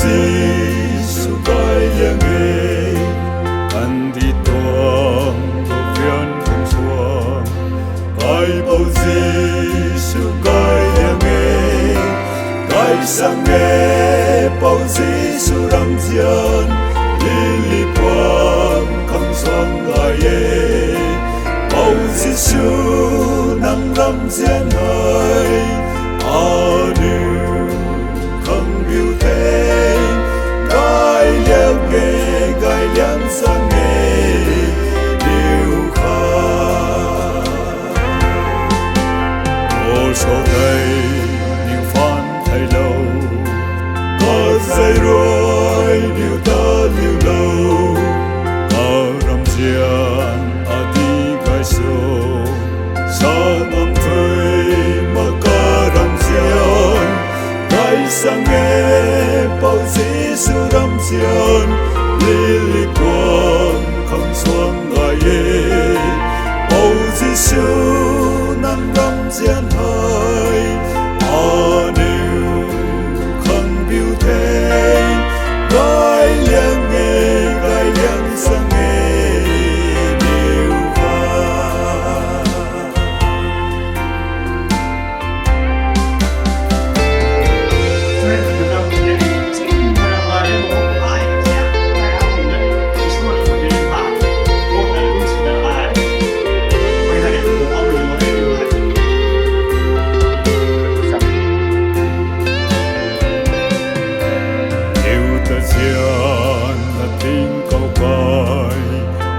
Giêsu cõi liang nghe ăn đi tuông vô phiền không xuông cõi bầu Giêsu cõi liang nghe cõi sang nghe bầu Giêsu râm diên li li quang không xuông ngài ye bầu Giêsu nắng râm diên hơi sang nghe điều khác ô số đây điều phán thay lâu có dây roi điều ta liu lâu ở râm diên ở đi gai sâu sang âm thuê mà có râm diên gai sang nghe bao Giêsu râm diên li li quang không xuông ngài ye bầu Giêsu nắng râm diên hơi ở điều không biểu thế gai liang nghe gai liang sang nghe điều khác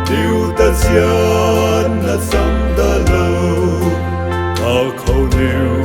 điều ta diên là sống đã lâu ta khâu liu